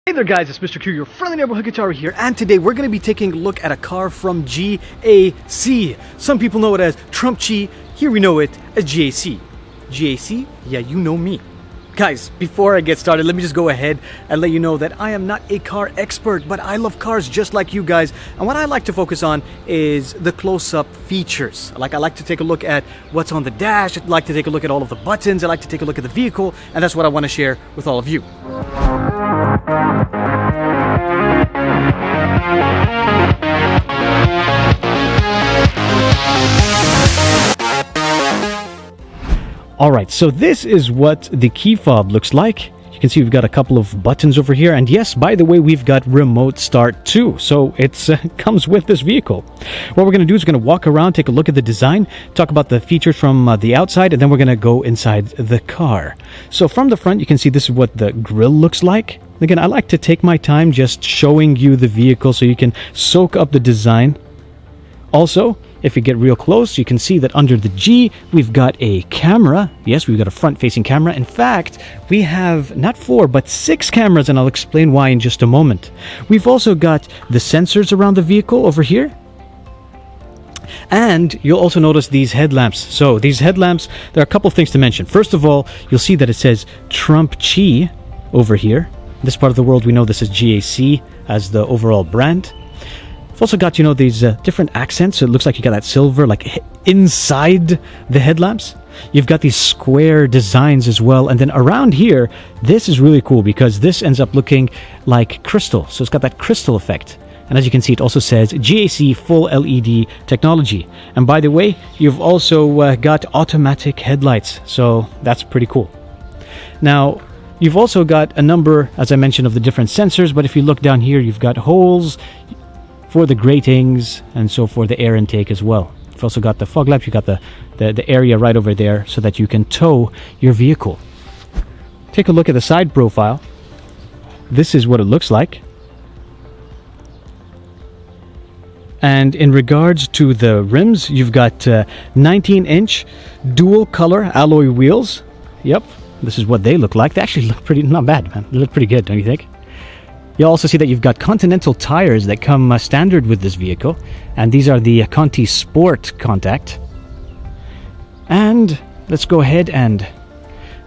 Hey there guys, it's Mr. Q, your friendly neighborhood guitar here, and today we're going to be taking a look at a car from GAC. Some people know it as Trump Chi, here we know it as GAC. GAC? Yeah, you know me. Guys, before I get started, let me just go ahead and let you know that I am not a car expert, but I love cars just like you guys, and what I like to focus on is the close-up features. I like to take a look at what's on the dash, I like to take a look at all of the buttons, I like to take a look at the vehicle, and that's what I want to share with all of you. Alright, so this is what the key fob looks like. You can see we've got a couple of buttons over here, and yes, by the way, we've got remote start too, so it comes with this vehicle. What we're going to do is we're going to walk around, take a look at the design, talk about the features from the outside, and then we're going to go inside the car. So from the front, you can see this is what the grille looks like. Again, I like to take my time just showing you the vehicle so you can soak up the design. Also, if you get real close, you can see that under the G, we've got a camera. Yes, we've got a front-facing camera. In fact, we have not 4, but 6 cameras, and I'll explain why in just a moment. We've also got the sensors around the vehicle over here. And you'll also notice these headlamps. So these headlamps, there are a couple of things to mention. First of all, you'll see that it says Trump Chi over here. In this part of the world, we know this is GAC as the overall brand. We've also got, these different accents. So it looks like you got that silver, like inside the headlamps. You've got these square designs as well. And then around here, this is really cool because this ends up looking like crystal. So it's got that crystal effect. And as you can see, it also says GAC full LED technology. And by the way, you've also got automatic headlights. So that's pretty cool. Now, you've also got a number, as I mentioned, of the different sensors. But if you look down here, you've got holes for the gratings, and so for the air intake as well. You've also got the fog lamps, you've got the area right over there so that you can tow your vehicle. Take a look at the side profile. This is what it looks like. And in regards to the rims, you've got 19-inch dual color alloy wheels. Yep, this is what they look like. They actually look not bad, man. They look pretty good, don't you think? You'll also see that you've got Continental tires that come standard with this vehicle, and these are the Conti Sport Contact. And let's go ahead and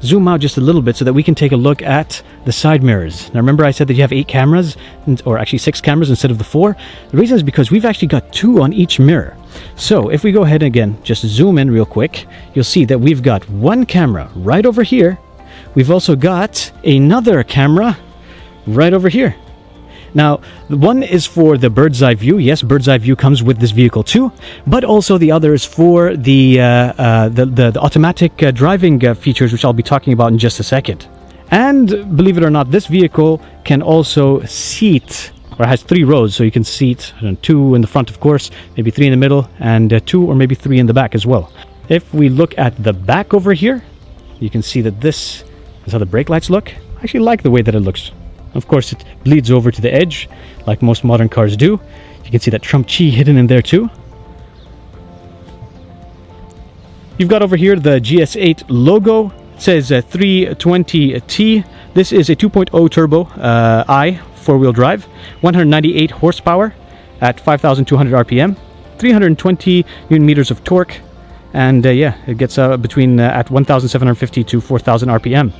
zoom out just a little bit so that we can take a look at the side mirrors. Now remember I said that you have 8 cameras, or actually 6 cameras instead of the 4? The reason is because we've actually got 2 on each mirror. So if we go ahead and again, just zoom in real quick, you'll see that we've got 1 camera right over here. We've also got another camera right over here. Now, one is for the bird's eye view. Yes, bird's eye view comes with this vehicle too, but also the other is for the automatic driving features, which I'll be talking about in just a second. And believe it or not, this vehicle can also seat, or has 3 rows, so you can seat 2 in the front, of course, maybe 3 in the middle, and 2 or maybe 3 in the back as well. If we look at the back over here, you can see that this is how the brake lights look. I actually like the way that it looks. Of course, it bleeds over to the edge, like most modern cars do. You can see that Trump Chi hidden in there too. You've got over here the GS8 logo. It says 320T. This is a 2.0 turbo I 4-wheel drive, 198 horsepower at 5,200 RPM, 320 Newton meters of torque, and yeah, it gets between at 1,750 to 4,000 RPM.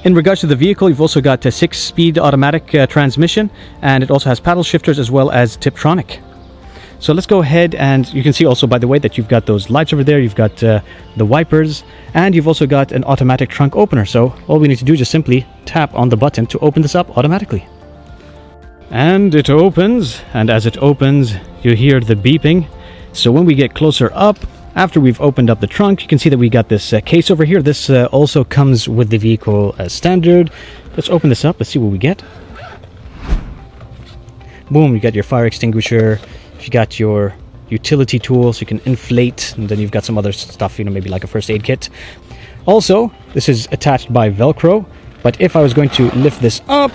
In regards to the vehicle, you've also got a 6-speed automatic transmission, and it also has paddle shifters as well as Tiptronic. So let's go ahead, and you can see also, by the way, that you've got those lights over there, you've got the wipers, and you've also got an automatic trunk opener. So all we need to do is just simply tap on the button to open this up automatically. And it opens, and as it opens, you hear the beeping. So when we get closer up, after we've opened up the trunk, you can see that we got this case over here. This also comes with the vehicle as standard. Let's open this up. Let's see what we get. Boom, you got your fire extinguisher. You got your utility tools. You can inflate, and then you've got some other stuff, maybe like a first aid kit. Also, this is attached by Velcro, but if I was going to lift this up,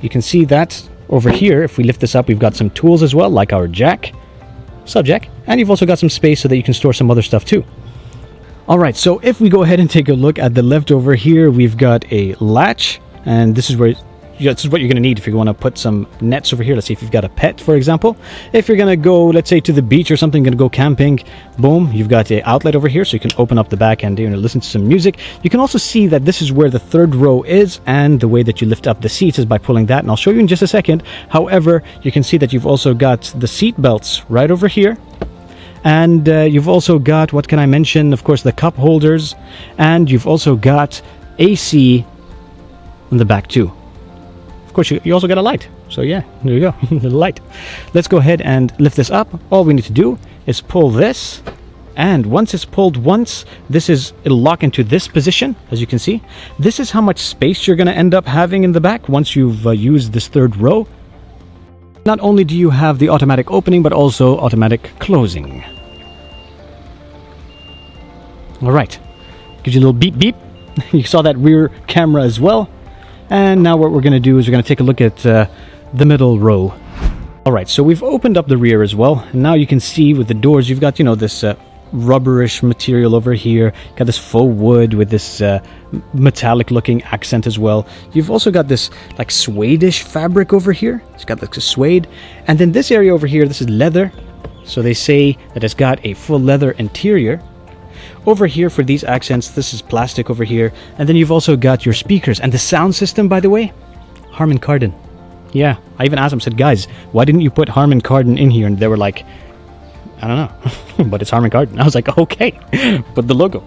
you can see that over here, if we lift this up, we've got some tools as well, like our jack. Subjack, and you've also got some space so that you can store some other stuff too. Alright, so if we go ahead and take a look at the left over here, we've got a latch and this is where this is what you're going to need if you want to put some nets over here. Let's see if you've got a pet, for example. If you're going to go, let's say, to the beach or something, going to go camping, boom, you've got an outlet over here, so you can open up the back and listen to some music. You can also see that this is where the third row is, and the way that you lift up the seats is by pulling that, and I'll show you in just a second. However, you can see that you've also got the seat belts right over here. And you've also got, what can I mention? Of course, the cup holders, and you've also got AC in the back too. Of course, you also got a light. So yeah, there you go, the light. Let's go ahead and lift this up. All we need to do is pull this, and once it's pulled once, it'll lock into this position, as you can see. This is how much space you're going to end up having in the back once you've used this third row. Not only do you have the automatic opening, but also automatic closing. All right, gives you a little beep beep. You saw that rear camera as well. And now what we're going to do is we're going to take a look at the middle row. All right, so we've opened up the rear as well. And now you can see with the doors, you've got, this rubberish material over here. Got this faux wood with this metallic looking accent as well. You've also got this like suede-ish fabric over here. It's got like a suede. And then this area over here, this is leather. So they say that it's got a full leather interior. Over here for these accents, this is plastic over here. And then you've also got your speakers. And the sound system, by the way, Harman Kardon. Yeah, I even asked them, said, guys, why didn't you put Harman Kardon in here? And they were like, I don't know, but it's Harman Kardon. I was like, okay, put the logo.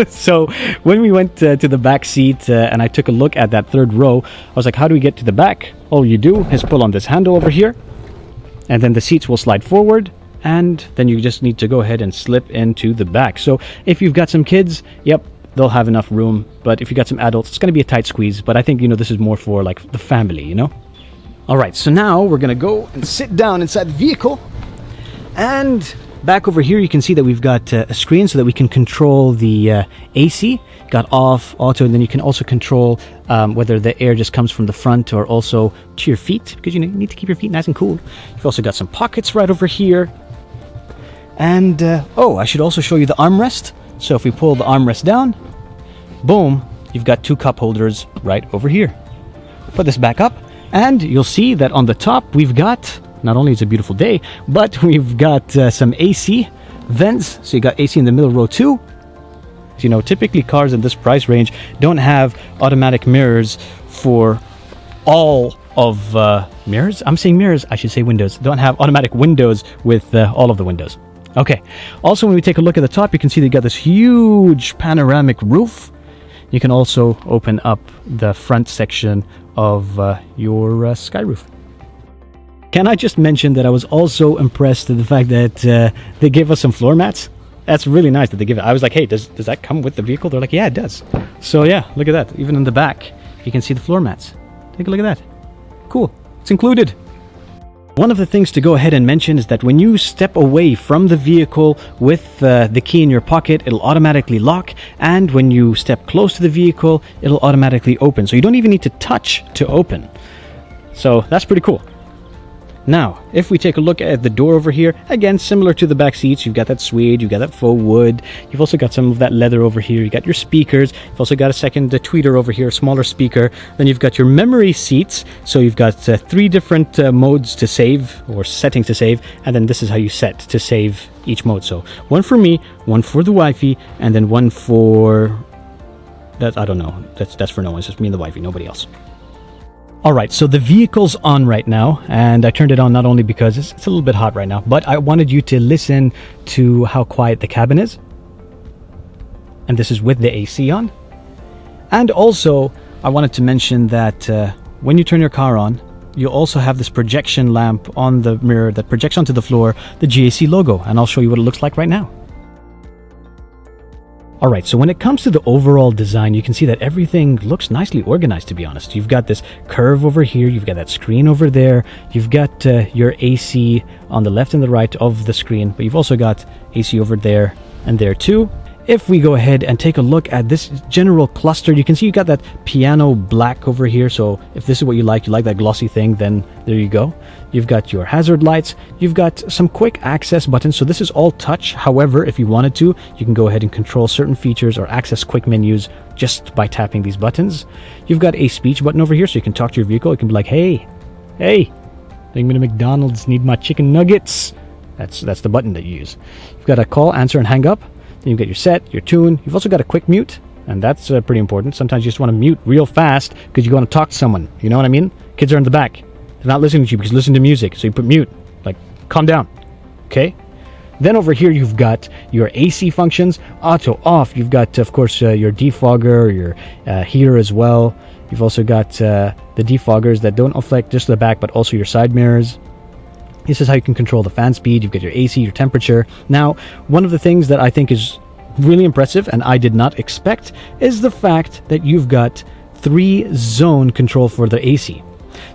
So when we went to the back seat and I took a look at that third row, I was like, how do we get to the back? All you do is pull on this handle over here, and then the seats will slide forward. And then you just need to go ahead and slip into the back. So if you've got some kids, yep, they'll have enough room. But if you got some adults, it's going to be a tight squeeze. But I think, this is more for like the family, All right, so now we're going to go and sit down inside the vehicle. And back over here, you can see that we've got a screen so that we can control the AC. Got off, auto, and then you can also control whether the air just comes from the front or also to your feet, because you need to keep your feet nice and cool. You've also got some pockets right over here. And, I should also show you the armrest. So if we pull the armrest down, boom, you've got two cup holders right over here. Put this back up, and you'll see that on the top, we've got, not only is it a beautiful day, but we've got some AC vents. So you got AC in the middle row too. Typically cars in this price range don't have automatic mirrors for all of mirrors. I'm saying mirrors, I should say windows. Don't have automatic windows with all of the windows. Okay. Also, when we take a look at the top, you can see they got this huge panoramic roof. You can also open up the front section of your sky roof. Can I just mention that I was also impressed at the fact that they gave us some floor mats? That's really nice that they give it. I was like, hey, does that come with the vehicle? They're like, yeah, it does. So yeah, look at that. Even in the back, you can see the floor mats. Take a look at that. Cool. It's included. One of the things to go ahead and mention is that when you step away from the vehicle with the key in your pocket, it'll automatically lock. And when you step close to the vehicle, it'll automatically open. So you don't even need to touch to open. So that's pretty cool. Now, if we take a look at the door over here, again, similar to the back seats, you've got that suede, you've got that faux wood, you've also got some of that leather over here, you got your speakers, you've also got a second tweeter over here, a smaller speaker, then you've got your memory seats, so you've got 3 different modes to save, or settings to save, and then this is how you set to save each mode. So, one for me, one for the wifey, and then one for... that I don't know, that's for no one, it's just me and the wifey, nobody else. Alright, so the vehicle's on right now, and I turned it on not only because it's a little bit hot right now, but I wanted you to listen to how quiet the cabin is. And this is with the AC on. And also, I wanted to mention that when you turn your car on, you also have this projection lamp on the mirror that projects onto the floor the GAC logo, and I'll show you what it looks like right now. Alright, so when it comes to the overall design, you can see that everything looks nicely organized, to be honest. You've got this curve over here, you've got that screen over there, you've got your AC on the left and the right of the screen, but you've also got AC over there and there too. if we go ahead and take a look at this general cluster, you can see you got that piano black over here. So if this is what you like that glossy thing, then there you go. You've got your hazard lights. You've got some quick access buttons. So this is all touch. However, if you wanted to, you can go ahead and control certain features or access quick menus just by tapping these buttons. You've got a speech button over here, so you can talk to your vehicle. You can be like, hey, take me to McDonald's, need my chicken nuggets. That's the button that you use. You've got a call, answer, and hang up. Then you've got your set, your tune. You've also got a quick mute, and that's pretty important. Sometimes you just want to mute real fast because you want to talk to someone. You know what I mean? Kids are in the back. They're not listening to you because you listen to music. So you put mute, like calm down. Okay? Then over here you've got your AC functions, auto, off. You've got, of course, your defogger, your heater as well. You've also got the defoggers that don't affect just the back, but also your side mirrors. This is how you can control the fan speed. You've got your AC, your temperature. Now, one of the things that I think is really impressive and I did not expect is the fact that you've got 3-zone control for the AC.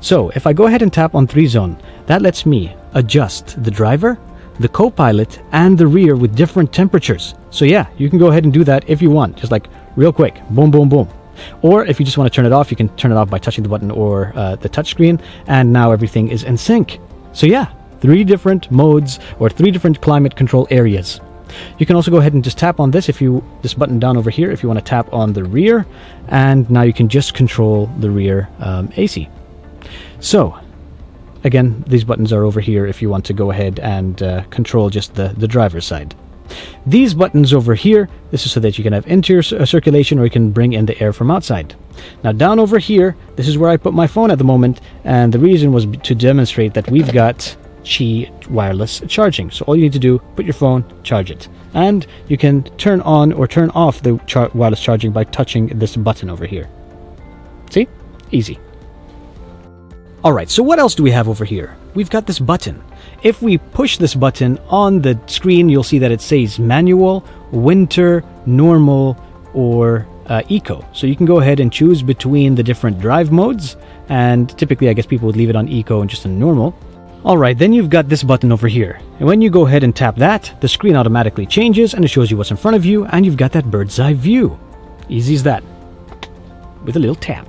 So if I go ahead and tap on 3-zone, that lets me adjust the driver, the co-pilot, and the rear with different temperatures. So yeah, you can go ahead and do that if you want, just like real quick, boom, boom, boom. Or if you just want to turn it off, you can turn it off by touching the button or the touchscreen, and now everything is in sync. So yeah, 3 different modes or 3 different climate control areas. You can also go ahead and just tap on this this button down over here if you want to tap on the rear, and now you can just control the rear AC. So again, these buttons are over here if you want to go ahead and control just the driver's side. These buttons over here, this is so that you can have interior circulation or you can bring in the air from outside. Now down over here, this is where I put my phone at the moment, and the reason was to demonstrate that we've got Qi wireless charging. So all you need to do, put your phone, charge it. And you can turn on or turn off the wireless charging by touching this button over here. See? Easy. Alright, so what else do we have over here? We've got this button. If we push this button on the screen, you'll see that it says manual, winter, normal, or eco. So you can go ahead and choose between the different drive modes, and typically I guess people would leave it on eco and just on normal. Alright, then you've got this button over here, and when you go ahead and tap that, the screen automatically changes and it shows you what's in front of you, and you've got that bird's eye view. Easy as that, with a little tap.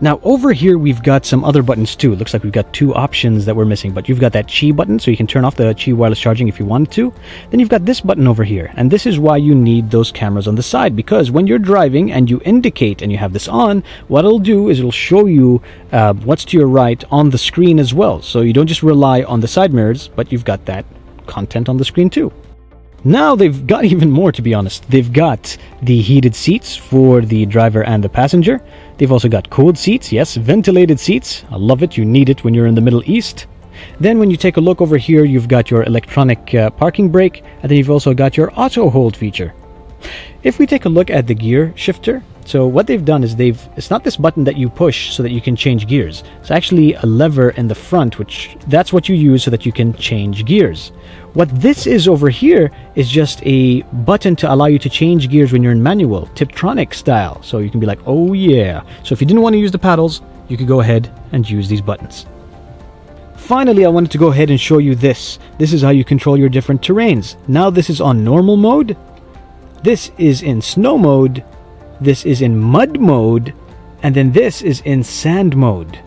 Now over here we've got some other buttons too. It looks like we've got 2 options that we're missing, but you've got that Qi button, so you can turn off the Qi wireless charging if you wanted to. Then you've got this button over here, and this is why you need those cameras on the side, because when you're driving and you indicate and you have this on, what it'll do is it'll show you what's to your right on the screen as well. So you don't just rely on the side mirrors, but you've got that content on the screen too. Now they've got even more, to be honest. They've got the heated seats for the driver and the passenger. They've also got cooled seats, yes, ventilated seats. I love it, you need it when you're in the Middle East. Then when you take a look over here, you've got your electronic parking brake, and then you've also got your auto hold feature. If we take a look at the gear shifter, so what they've done is it's not this button that you push so that you can change gears. It's actually a lever in the front, which that's what you use so that you can change gears. What this is over here is just a button to allow you to change gears when you're in manual, Tiptronic style. So you can be like, oh yeah. So if you didn't want to use the paddles, you could go ahead and use these buttons. Finally, I wanted to go ahead and show you this. This is how you control your different terrains. Now this is on normal mode. This is in snow mode. This is in mud mode. And then this is in sand mode.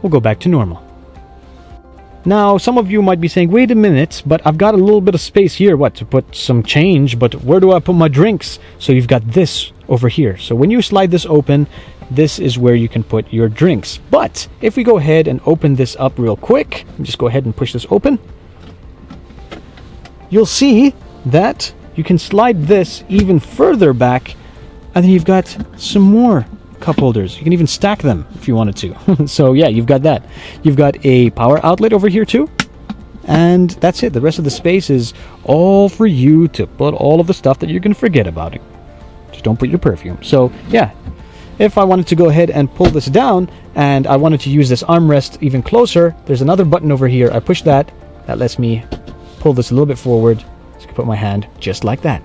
We'll go back to normal. Now, some of you might be saying, wait a minute, but I've got a little bit of space here, to put some change, but where do I put my drinks? So you've got this over here. So when you slide this open, this is where you can put your drinks. But if we go ahead and open this up real quick, just go ahead and push this open, you'll see that you can slide this even further back, and then you've got some more cup holders. You can even stack them if you wanted to. So yeah, you've got that. You've got a power outlet over here too, and that's it. The rest of the space is all for you to put all of the stuff that you're going to forget about it. Just don't put your perfume. So yeah, if I wanted to go ahead and pull this down and I wanted to use this armrest even closer, there's another button over here. I push that. That lets me pull this a little bit forward, so I can put my hand just like that.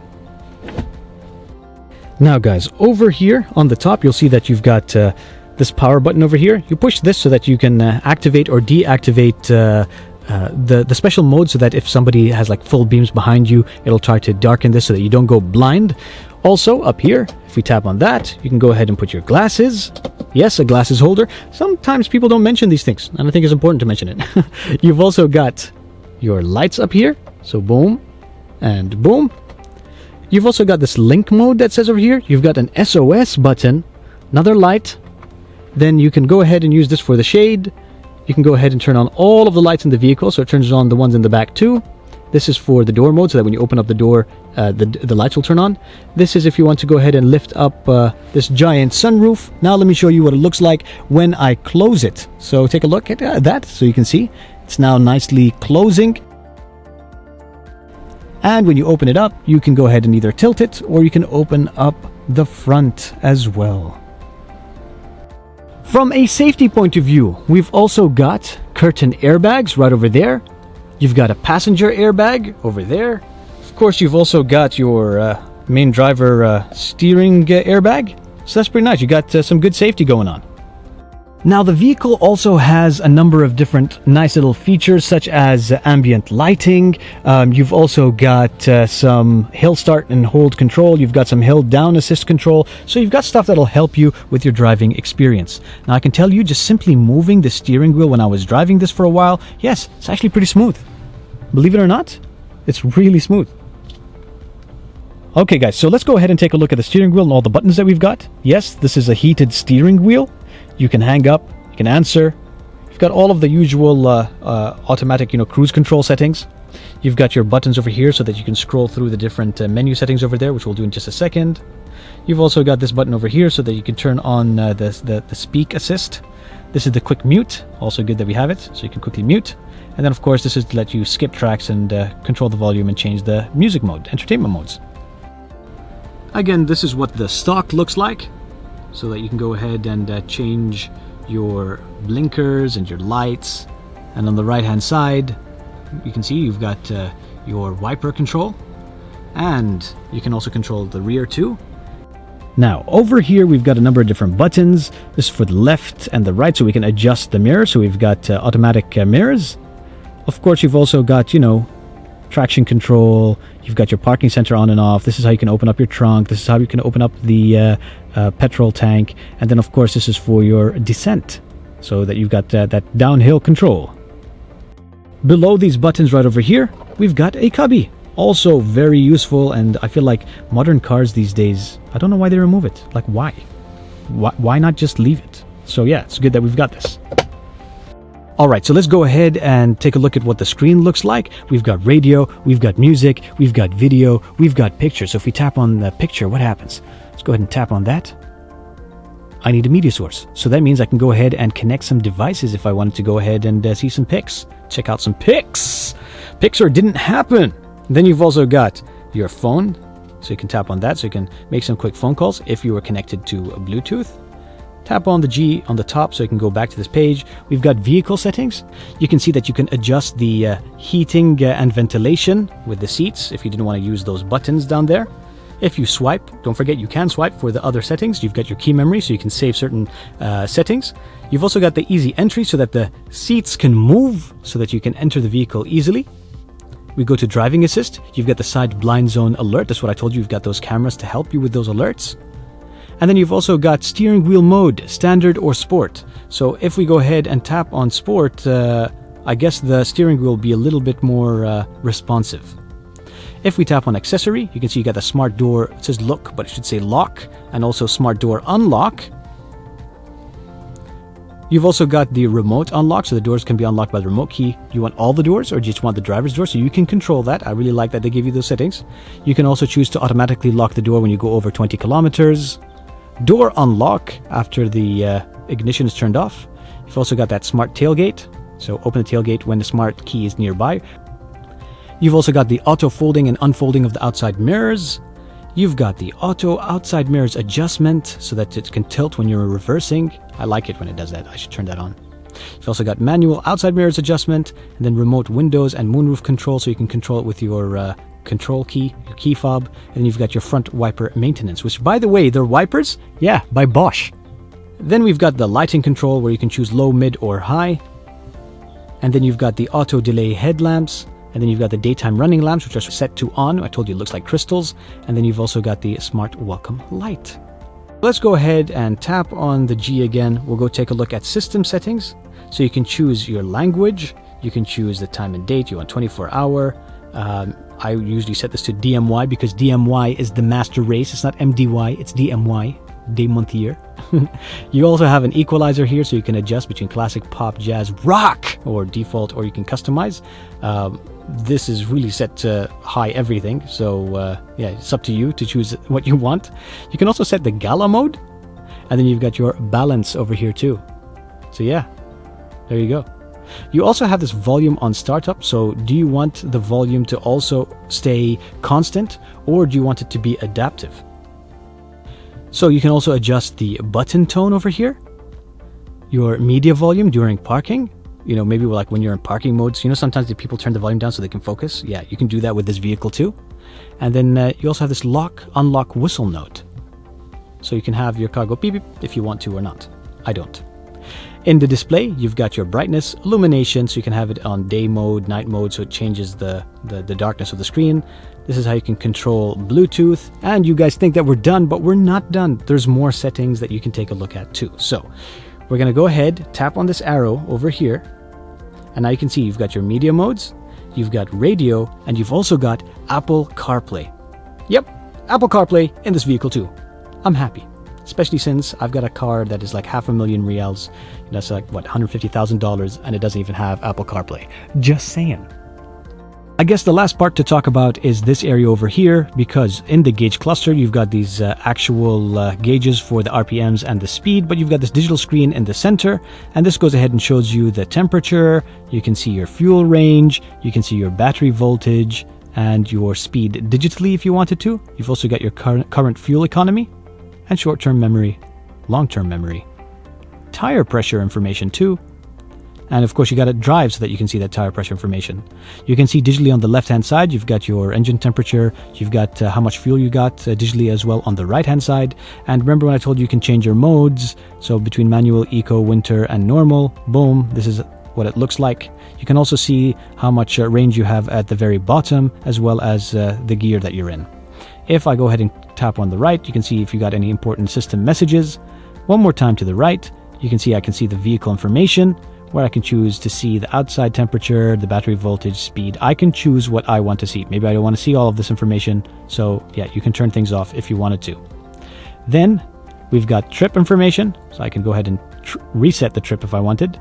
Now guys, over here on the top, you'll see that you've got this power button over here. You push this so that you can activate or deactivate the special mode so that if somebody has like full beams behind you, it'll try to darken this so that you don't go blind. Also, up here, if we tap on that, you can go ahead and put your glasses. Yes, a glasses holder. Sometimes people don't mention these things, and I think it's important to mention it. You've also got your lights up here. So boom and boom. You've also got this link mode that says over here. You've got an SOS button, another light. Then you can go ahead and use this for the shade. You can go ahead and turn on all of the lights in the vehicle, so it turns on the ones in the back too. This is for the door mode, so that when you open up the door, the lights will turn on. This is if you want to go ahead and lift up this giant sunroof. Now let me show you what it looks like when I close it. So take a look at that, so you can see it's now nicely closing. And when you open it up, you can go ahead and either tilt it, or you can open up the front as well. From a safety point of view, we've also got curtain airbags right over there. You've got a passenger airbag over there. Of course, you've also got your main driver steering airbag. So that's pretty nice. You got some good safety going on. Now, the vehicle also has a number of different nice little features, such as ambient lighting. You've also got some hill start and hold control. You've got some hill down assist control. So you've got stuff that'll help you with your driving experience. Now, I can tell you, just simply moving the steering wheel when I was driving this for a while, yes, it's actually pretty smooth. Believe it or not, it's really smooth. Okay, guys, so let's go ahead and take a look at the steering wheel and all the buttons that we've got. Yes, this is a heated steering wheel. You can hang up, you can answer. You've got all of the usual automatic, cruise control settings. You've got your buttons over here so that you can scroll through the different menu settings over there, which we'll do in just a second. You've also got this button over here so that you can turn on the speak assist. This is the quick mute. Also good that we have it, so you can quickly mute. And then, of course, this is to let you skip tracks and control the volume and change the music mode, entertainment modes. Again, this is what the stock looks like, so that you can go ahead and change your blinkers and your lights. And on the right hand side, you can see you've got your wiper control, and you can also control the rear too. Now, over here we've got a number of different buttons. This is for the left and the right, so we can adjust the mirror. So we've got automatic mirrors. Of course, you've also got, traction control. You've got your parking sensor on and off. This is how you can open up your trunk. This is how you can open up the petrol tank. And then, of course, this is for your descent, so that you've got that downhill control. Below these buttons right over here, we've got a cubby. Also very useful, and I feel like modern cars these days, I don't know why they remove it. Like, why? Why not just leave it? So yeah, it's good that we've got this. Alright, so let's go ahead and take a look at what the screen looks like. We've got radio, we've got music, we've got video, we've got pictures. So if we tap on the picture, what happens? Let's go ahead and tap on that. I need a media source. So that means I can go ahead and connect some devices if I wanted to go ahead and see some pics. Check out some pics. Pixar didn't happen. Then you've also got your phone. So you can tap on that so you can make some quick phone calls if you were connected to Bluetooth. Tap on the G on the top so you can go back to this page. We've got vehicle settings. You can see that you can adjust the heating and ventilation with the seats if you didn't want to use those buttons down there. If you swipe, don't forget you can swipe for the other settings. You've got your key memory so you can save certain settings. You've also got the easy entry so that the seats can move so that you can enter the vehicle easily. We go to driving assist. You've got the side blind zone alert. That's what I told you. You've got those cameras to help you with those alerts. And then you've also got steering wheel mode, standard or sport. So if we go ahead and tap on sport, I guess the steering wheel will be a little bit more responsive. If we tap on accessory, you can see you got the smart door. It says look, but it should say lock, and also smart door unlock. You've also got the remote unlock, so the doors can be unlocked by the remote key. You want all the doors, or do you just want the driver's door? So you can control that. I really like that they give you those settings. You can also choose to automatically lock the door when you go over 20 kilometers. Door unlock after the ignition is turned off. You've also got that smart tailgate, so open the tailgate when the smart key is nearby. You've also got the auto folding and unfolding of the outside mirrors. You've got the auto outside mirrors adjustment so that it can tilt when you're reversing. I like it when it does that. I should turn that on. You've also got manual outside mirrors adjustment, and then remote windows and moonroof control, so you can control it with your control key, your key fob. And then you've got your front wiper maintenance, which, by the way, they're wipers, yeah, by Bosch. Then we've got the lighting control where you can choose low, mid, or high. And then you've got the auto delay headlamps. And then you've got the daytime running lamps, which are set to on. I told you it looks like crystals. And then you've also got the smart welcome light. Let's go ahead and tap on the G again. We'll go take a look at system settings. So you can choose your language. You can choose the time and date. You want 24 hour. I usually set this to DMY because DMY is the master race. It's not MDY, it's DMY, day, month, year. You also have an equalizer here, so you can adjust between classic, pop, jazz, rock, or default, or you can customize. This is really set to high everything, so yeah, it's up to you to choose what you want. You can also set the gala mode, and then you've got your balance over here too. So yeah, there you go. You also have this volume on startup, so do you want the volume to also stay constant, or do you want it to be adaptive? So you can also adjust the button tone over here, your media volume during parking. You know, maybe like when you're in parking modes, you know, sometimes the people turn the volume down so they can focus. Yeah, you can do that with this vehicle too. And then you also have this lock, unlock whistle note. So you can have your car go beep beep if you want to or not. I don't. In the display, you've got your brightness, illumination, so you can have it on day mode, night mode, so it changes the darkness of the screen. This is how you can control Bluetooth. And you guys think that we're done, but we're not done. There's more settings that you can take a look at too. So we're going to go ahead, tap on this arrow over here. And now you can see you've got your media modes, you've got radio, and you've also got Apple CarPlay. Yep, Apple CarPlay in this vehicle too. I'm happy, especially since I've got a car that is like $500,000 riyals. That's like, what, $150,000, and it doesn't even have Apple CarPlay. Just saying. I guess the last part to talk about is this area over here, because in the gauge cluster, you've got these actual gauges for the RPMs and the speed, but you've got this digital screen in the center, and this goes ahead and shows you the temperature, you can see your fuel range, you can see your battery voltage, and your speed digitally if you wanted to. You've also got your current fuel economy, and short-term memory, long-term memory, tire pressure information too. And of course, you got to drive so that you can see that tire pressure information. You can see digitally on the left-hand side, you've got your engine temperature, you've got how much fuel you got digitally as well on the right-hand side. And remember when I told you can change your modes, so between manual, eco, winter, and normal, boom, this is what it looks like. You can also see how much range you have at the very bottom, as well as the gear that you're in. If I go ahead and tap on the right, you can see if you got any important system messages. One more time to the right, you can see I can see the vehicle information, where I can choose to see the outside temperature, the battery voltage, speed. I can choose what I want to see. Maybe I don't want to see all of this information. So yeah, you can turn things off if you wanted to. Then we've got trip information. So I can go ahead and reset the trip if I wanted.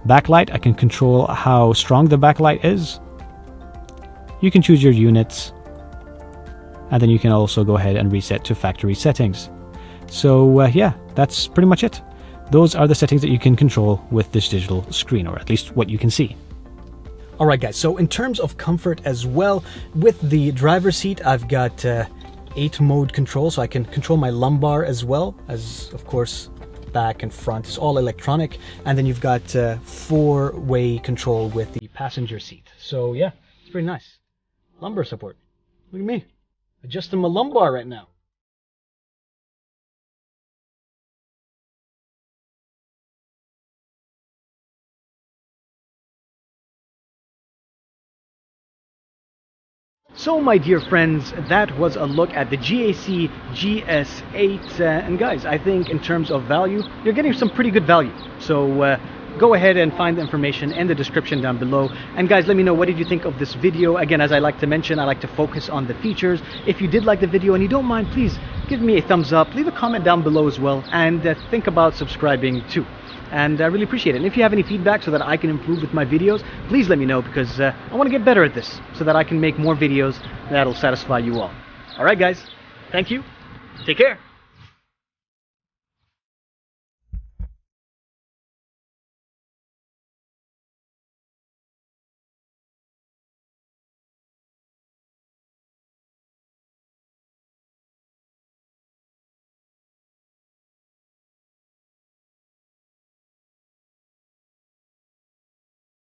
Backlight, I can control how strong the backlight is. You can choose your units. And then you can also go ahead and reset to factory settings. So yeah, that's pretty much it. Those are the settings that you can control with this digital screen, or at least what you can see. All right, guys, so in terms of comfort as well, with the driver's seat, I've got 8 mode control, so I can control my lumbar as well as, of course, back and front. It's all electronic. And then you've got 4-way control with the passenger seat. So yeah, it's pretty nice. Lumbar support. Look at me, adjusting my lumbar right now. So my dear friends, that was a look at the GAC GS8 and guys, I think in terms of value, you're getting some pretty good value. So go ahead and find the information in the description down below. And guys, let me know, what did you think of this video? Again, as I like to mention, I like to focus on the features. If you did like the video and you don't mind, please give me a thumbs up, leave a comment down below as well, and think about subscribing too. And I really appreciate it. And if you have any feedback so that I can improve with my videos, please let me know, because I want to get better at this so that I can make more videos that'll satisfy you all. All right, guys. Thank you. Take care.